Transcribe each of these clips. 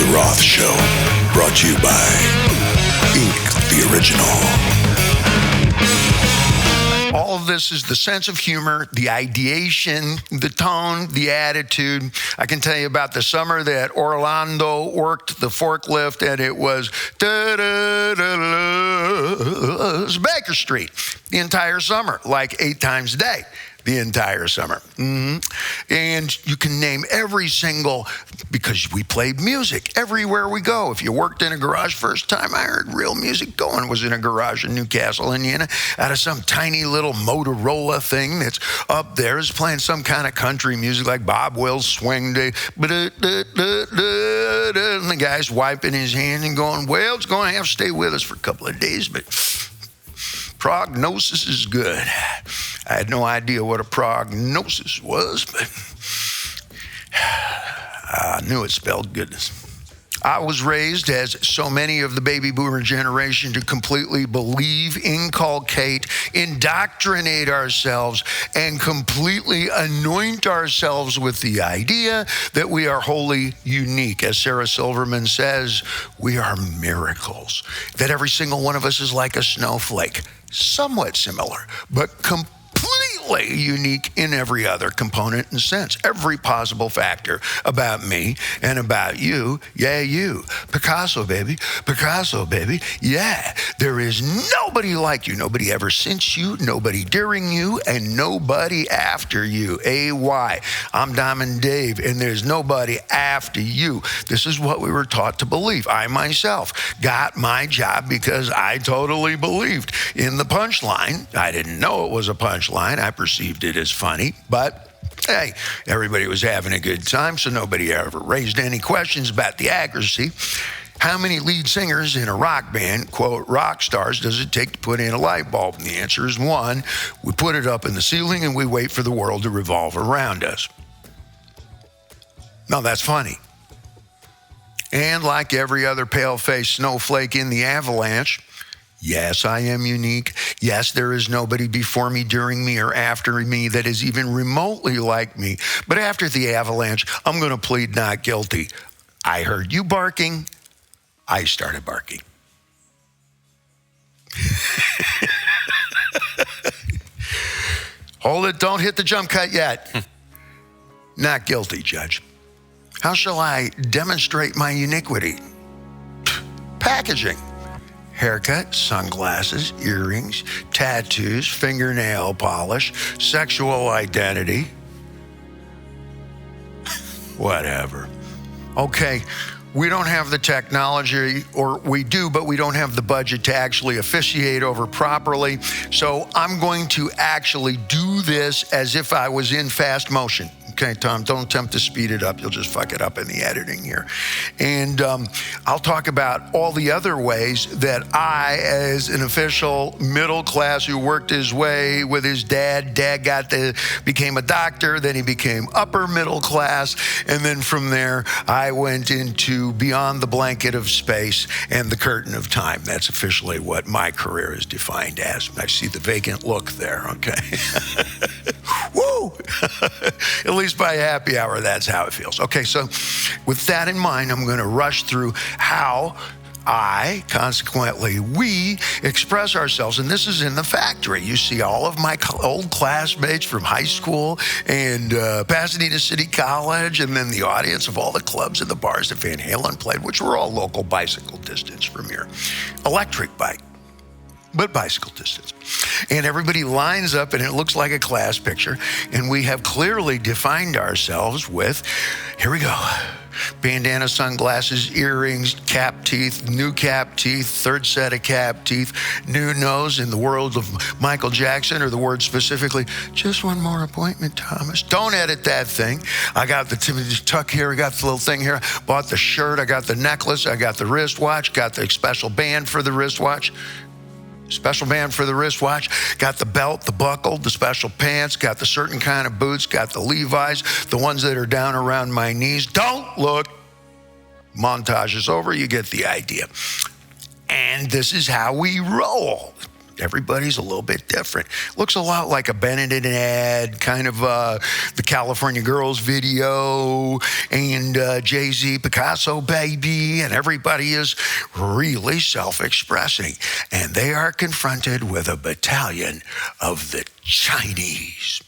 The ROTH Show, brought to you by Ink, the original. All of this is the sense of humor, the ideation, the tone, the attitude. I can tell you about the summer that Orlando worked the forklift, and it was Baker Street the entire summer, like 8 times a day. The entire summer. And you can name every single, because we played music everywhere we go. If you worked in a garage, first time I heard real music going was in a garage in Newcastle, Indiana, out of some tiny little Motorola thing that's up there. Is playing some kind of country music like Bob Wills' Swing Day. And the guy's wiping his hands and going, well, it's going to have to stay with us for a couple of days, but prognosis is good. I had no idea what a prognosis was, but I knew it spelled goodness. I was raised, as so many of the baby boomer generation, to completely believe, inculcate, indoctrinate ourselves, and completely anoint ourselves with the idea that we are wholly unique. As Sarah Silverman says, we are miracles. That every single one of us is like a snowflake, somewhat similar, but completely unique in every other component and sense. Every possible factor about me and about you, yeah, you. Picasso, baby. Picasso, baby. Yeah, there is nobody like you, nobody ever since you, nobody during you, and nobody after you. AY. I'm Diamond Dave, and there's nobody after you. This is what we were taught to believe. I myself got my job because I totally believed in the punchline. I didn't know it was a punchline. I perceived it as funny, but hey, everybody was having a good time, so nobody ever raised any questions about the accuracy. How many lead singers in a rock band, quote, rock stars, does it take to put in a light bulb? And the answer is 1. We put it up in the ceiling and we wait for the world to revolve around us. Now that's funny. And like every other pale-faced snowflake in the avalanche, yes, I am unique. Yes, there is nobody before me, during me, or after me that is even remotely like me. But after the avalanche, I'm going to plead not guilty. I heard you barking. I started barking. Hold it. Don't hit the jump cut yet. Not guilty, Judge. How shall I demonstrate my uniquity? Packaging. Haircut, sunglasses, earrings, tattoos, fingernail polish, sexual identity. Whatever. Okay, we don't have the technology, or we do, but we don't have the budget to actually officiate over properly. So I'm going to actually do this as if I was in fast motion. Okay, Tom, don't attempt to speed it up. You'll just fuck it up in the editing here. And I'll talk about all the other ways that I, as an official middle class who worked his way with his dad became a doctor, then he became upper middle class, and then from there, I went into beyond the blanket of space and the curtain of time. That's officially what my career is defined as. I see the vacant look there, okay? Woo! At least by happy hour, that's how it feels. Okay, so with that in mind, I'm going to rush through how consequently, we express ourselves. And this is in the factory. You see all of my old classmates from high school and Pasadena City College, and then the audience of all the clubs and the bars that Van Halen played, which were all local bicycle distance from here. Electric bike, but bicycle distance. And everybody lines up, and it looks like a class picture. And we have clearly defined ourselves with, here we go, bandana, sunglasses, earrings, cap teeth, new cap teeth, third set of cap teeth, new nose. In the world of Michael Jackson, or the word specifically, just one more appointment, Thomas. Don't edit that thing. I got the tuck here, I got the little thing here, bought the shirt, I got the necklace, I got the wristwatch, got the special band for the wristwatch. Special band for the wristwatch, got the belt, the buckle, the special pants, got the certain kind of boots, got the Levi's, the ones that are down around my knees. Don't look. Montage is over, you get the idea. And this is how we roll. Everybody's a little bit different. Looks a lot like a Benetton ad, kind of the California Girls video, and Jay-Z, Picasso, baby, and everybody is really self-expressing. And they are confronted with a battalion of the Chinese.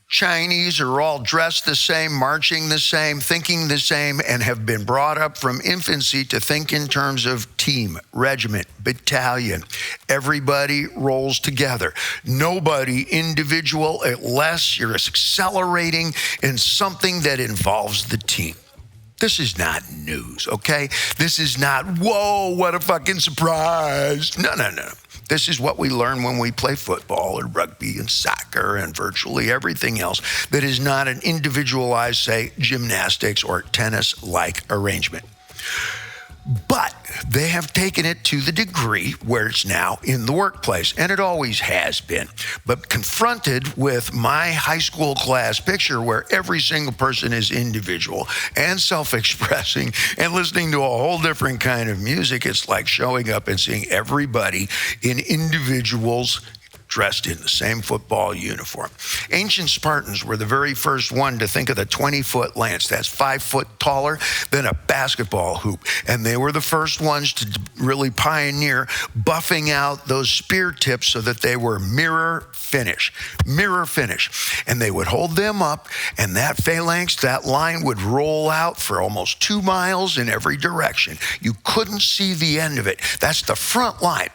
Chinese are all dressed the same, marching the same, thinking the same, and have been brought up from infancy to think in terms of team, regiment, battalion. Everybody rolls together. Nobody individual unless you're accelerating in something that involves the team. This is not news, okay? This is not, whoa, what a fucking surprise. No. This is what we learn when we play football or rugby and soccer and virtually everything else that is not an individualized, say, gymnastics or tennis-like arrangement. But they have taken it to the degree where it's now in the workplace, and it always has been. But confronted with my high school class picture where every single person is individual and self-expressing and listening to a whole different kind of music, it's like showing up and seeing everybody in individuals dressed in the same football uniform. Ancient Spartans were the very first one to think of the 20-foot lance. That's 5 foot taller than a basketball hoop. And they were the first ones to really pioneer buffing out those spear tips so that they were mirror finish. And they would hold them up, and that phalanx, that line would roll out for almost 2 miles in every direction. You couldn't see the end of it. That's the front line.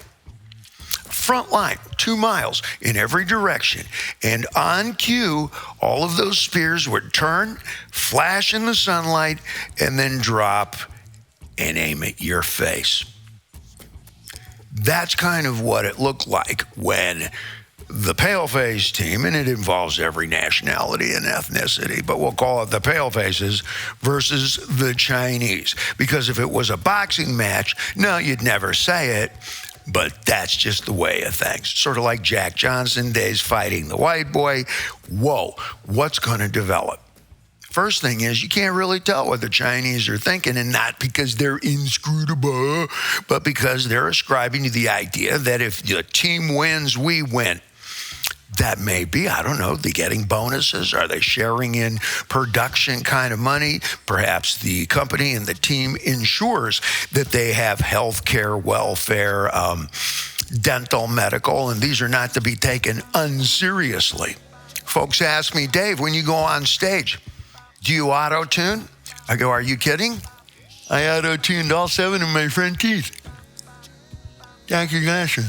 2 miles in every direction. And on cue, all of those spears would turn, flash in the sunlight, and then drop and aim at your face. That's kind of what it looked like when the paleface team, and it involves every nationality and ethnicity, but we'll call it the palefaces versus the Chinese. Because if it was a boxing match, no, you'd never say it. But that's just the way of things. Sort of like Jack Johnson days fighting the white boy. Whoa, what's going to develop? First thing is, you can't really tell what the Chinese are thinking, and not because they're inscrutable, but because they're ascribing to the idea that if the team wins, we win. That may be, I don't know, they getting bonuses? Are they sharing in production kind of money? Perhaps the company and the team ensures that they have health care, welfare, dental, medical, and these are not to be taken unseriously. Folks ask me, Dave, when you go on stage, do you auto-tune? I go, are you kidding? I auto-tuned all 7 of my front teeth. Dr. Glasser,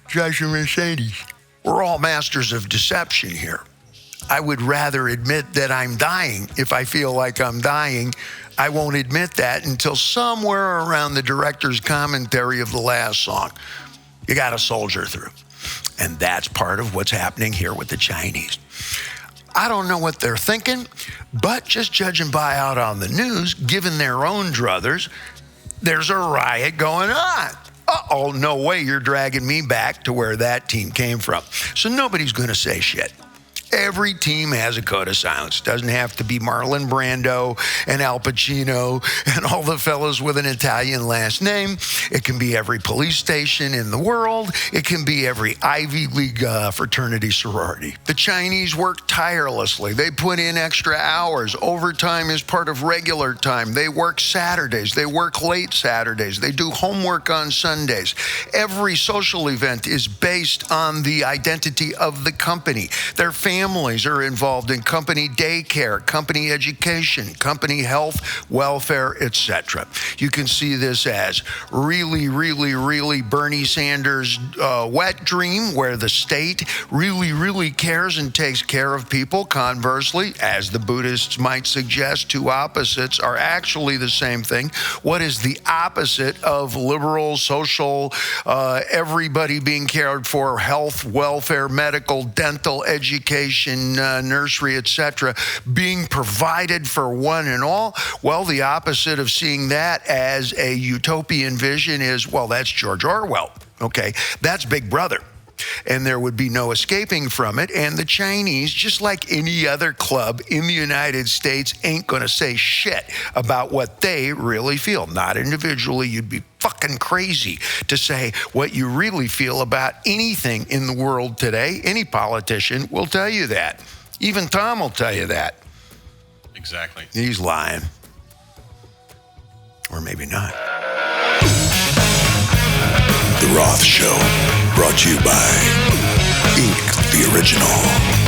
drives a Mercedes. We're all masters of deception here. I would rather admit that I'm dying. If I feel like I'm dying, I won't admit that until somewhere around the director's commentary of the last song. You got to soldier through. And that's part of what's happening here with the Chinese. I don't know what they're thinking, but just judging by out on the news, given their own druthers, there's a riot going on. Uh-oh, no way you're dragging me back to where that team came from. So nobody's going to say shit. Every team has a code of silence. Doesn't have to be Marlon Brando and Al Pacino and all the fellas with an Italian last name. It can be every police station in the world. It can be every Ivy League fraternity sorority. The Chinese work tirelessly. They put in extra hours. Overtime is part of regular time. They work Saturdays. They work late Saturdays. They do homework on Sundays. Every social event is based on the identity of the company. Their families are involved in company daycare, company education, company health, welfare, etc. You can see this as really Bernie Sanders' wet dream, where the state really cares and takes care of people. Conversely, as the Buddhists might suggest, two opposites are actually the same thing. What is the opposite of liberal, social, everybody being cared for, health, welfare, medical, dental, education, nursery, etc., being provided for one and all? Well, the opposite of seeing that as a utopian vision is, well, that's George Orwell. Okay, that's Big Brother. and there would be no escaping from it. And the Chinese, just like any other club in the United States, ain't going to say shit about what they really feel. Not individually. You'd be fucking crazy to say what you really feel about anything in the world today. Any politician will tell you that. Even Tom will tell you that. Exactly. He's lying. Or maybe not. The Roth Show, brought to you by Ink the Original.